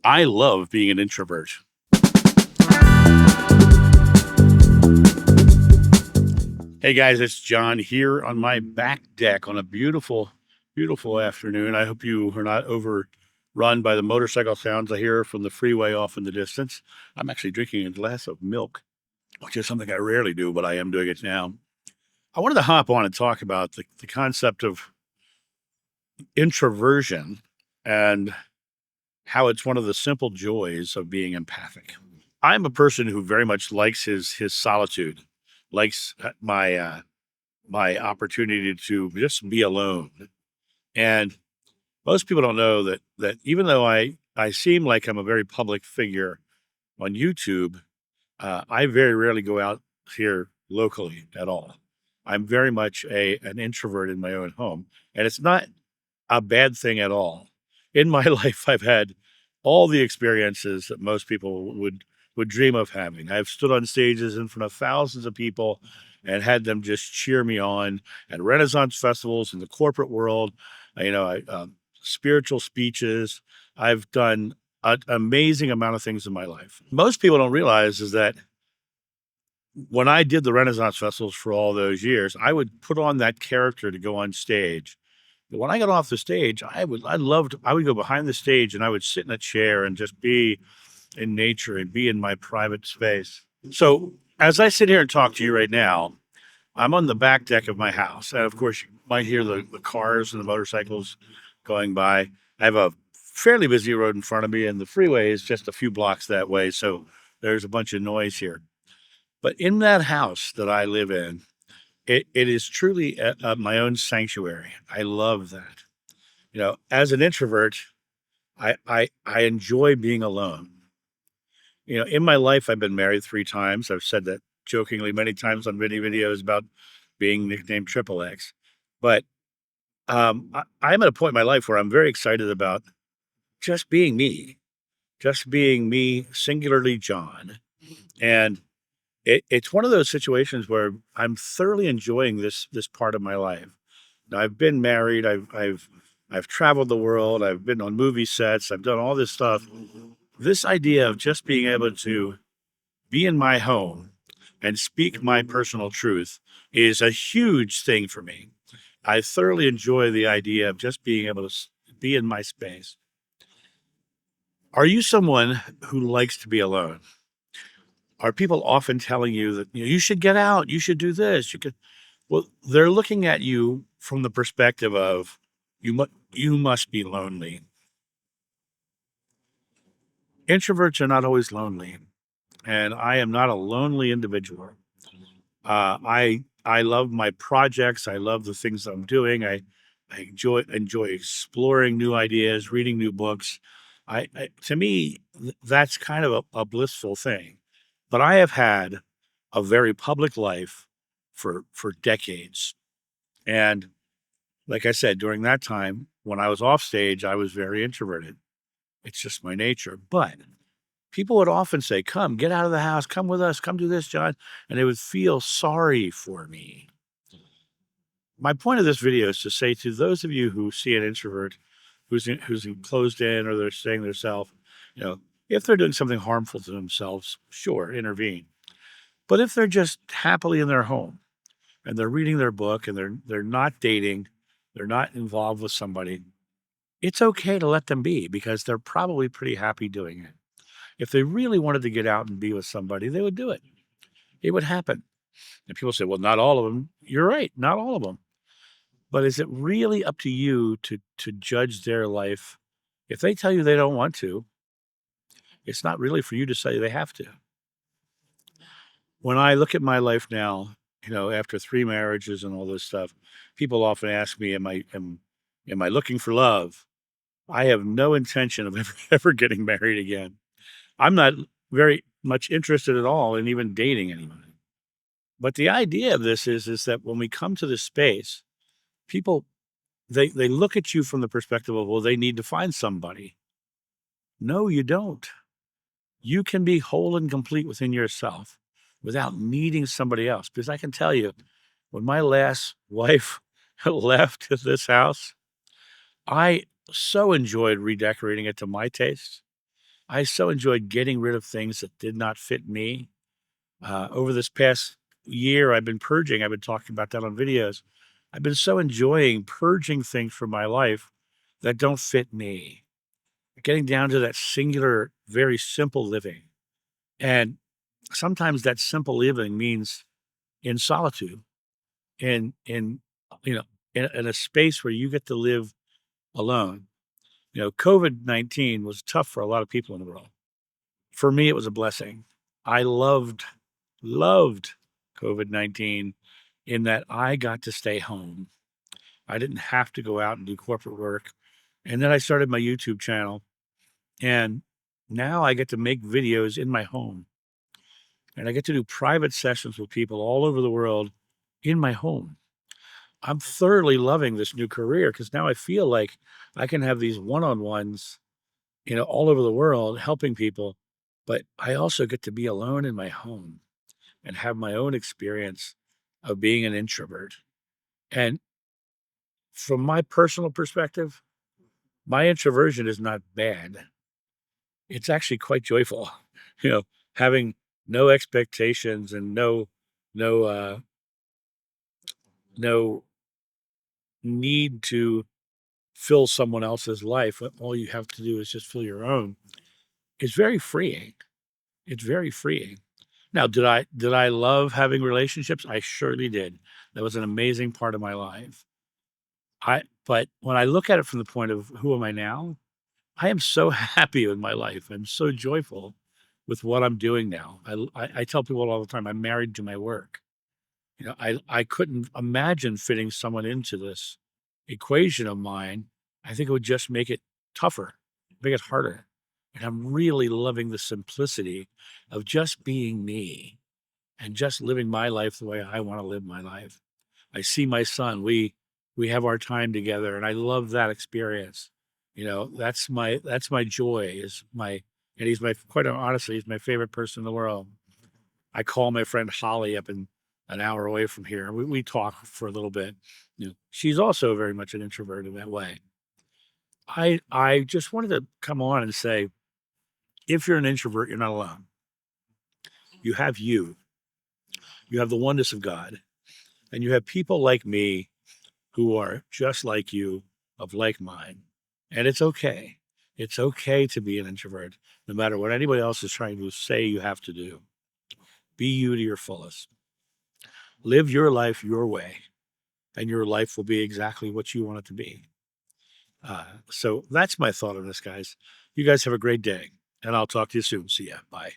I love being an introvert. Hey guys, it's John here on my back deck on a beautiful, beautiful afternoon. I hope you are not overrun by the motorcycle sounds I hear from the freeway off in the distance. I'm actually drinking a glass of milk, which is something I rarely do, but I am doing it now. I wanted to hop on and talk about the concept of introversion and how it's one of the simple joys of being empathic. I'm a person who very much likes his solitude, likes my opportunity to just be alone. And most people don't know that even though I seem like I'm a very public figure on YouTube, I very rarely go out here locally at all. I'm very much an introvert in my own home, and it's not a bad thing at all. In my life, I've had all the experiences that most people would dream of having. I've stood on stages in front of thousands of people and had them just cheer me on at Renaissance festivals in the corporate world. Spiritual speeches. I've done an amazing amount of things in my life. Most people don't realize is that when I did the Renaissance festivals for all those years, I would put on that character to go on stage. But when I got off the stage, I would go behind the stage and I would sit in a chair and just be in nature and be in my private space. So as I sit here and talk to you right now, I'm on the back deck of my house. And of course, you might hear the cars and the motorcycles going by. I have a fairly busy road in front of me, and the freeway is just a few blocks that way. So there's a bunch of noise here. But in that house that I live in, it is truly my own sanctuary. I love that. As an introvert, I enjoy being alone. In my life, I've been married 3 times. I've said that jokingly many times on many videos about being nicknamed Triple X. But I'm at a point in my life where I'm very excited about just being me, singularly John. And it's one of those situations where I'm thoroughly enjoying this part of my life. Now, I've been married. I've traveled the world. I've been on movie sets. I've done all this stuff. This idea of just being able to be in my home and speak my personal truth is a huge thing for me. I thoroughly enjoy the idea of just being able to be in my space. Are you someone who likes to be alone? Are people often telling you that you should get out, you should do this, you could? Well, they're looking at you from the perspective of you must be lonely. Introverts are not always lonely, and I am not a lonely individual. I love my projects. I love the things I'm doing. I enjoy exploring new ideas, reading new books. To me, that's kind of a blissful thing. But I have had a very public life for decades, and like I said, during that time when I was off stage, I was very introverted. It's just my nature. But people would often say, "Come, get out of the house. Come with us. Come do this, John," and they would feel sorry for me. My point of this video is to say to those of you who see an introvert who's closed in or they're staying themselves, if they're doing something harmful to themselves, sure, intervene. But if they're just happily in their home and they're reading their book and they're not dating, they're not involved with somebody, it's okay to let them be because they're probably pretty happy doing it. If they really wanted to get out and be with somebody, they would do it. It would happen. And people say, well, not all of them. You're right, not all of them. But is it really up to you to judge their life? If they tell you they don't want to, it's not really for you to say they have to. When I look at my life now, after 3 marriages and all this stuff, people often ask me, am I looking for love? I have no intention of ever getting married again. I'm not very much interested at all in even dating anyone. But the idea of this is that when we come to this space, people, they look at you from the perspective of, well, they need to find somebody. No, you don't. You can be whole and complete within yourself without needing somebody else. Because I can tell you, when my last wife left this house, I so enjoyed redecorating it to my taste. I so enjoyed getting rid of things that did not fit me. Over this past year, I've been purging. I've been talking about that on videos. I've been so enjoying purging things from my life that don't fit me, getting down to that singular, very simple living. And sometimes that simple living means in solitude, in you know, in a space where you get to live alone. COVID-19 was tough for a lot of people in the world. For me, it was a blessing. I loved COVID-19 in that I got to stay home. I didn't have to go out and do corporate work. And then I started my YouTube channel, and now I get to make videos in my home, and I get to do private sessions with people all over the world in my home. I'm thoroughly loving this new career because now I feel like I can have these one-on-ones, all over the world helping people, but I also get to be alone in my home and have my own experience of being an introvert. And from my personal perspective, my introversion is not bad. It's actually quite joyful, you know, having no expectations and no no need to fill someone else's life. All you have to do is just fill your own. It's very freeing. It's very freeing. Now, did I love having relationships? I surely did. That was an amazing part of my life. But when I look at it from the point of who am I now, I am so happy with my life. I'm so joyful with what I'm doing now. I tell people all the time, I'm married to my work. I couldn't imagine fitting someone into this equation of mine. I think it would just make it tougher, make it harder. And I'm really loving the simplicity of just being me and just living my life the way I want to live my life. I see my son. We have our time together, and I love that experience. That's my joy. And he's my quite honestly, he's my favorite person in the world. I call my friend Holly up in an hour away from here. We talk for a little bit. She's also very much an introvert in that way. I just wanted to come on and say, if you're an introvert, you're not alone. You have you. You have the oneness of God, and you have people like me who are just like you, of like mind. And it's okay. It's okay to be an introvert, no matter what anybody else is trying to say you have to do. Be you to your fullest. Live your life your way, and your life will be exactly what you want it to be. So that's my thought on this, guys. You guys have a great day, and I'll talk to you soon. See ya. Bye.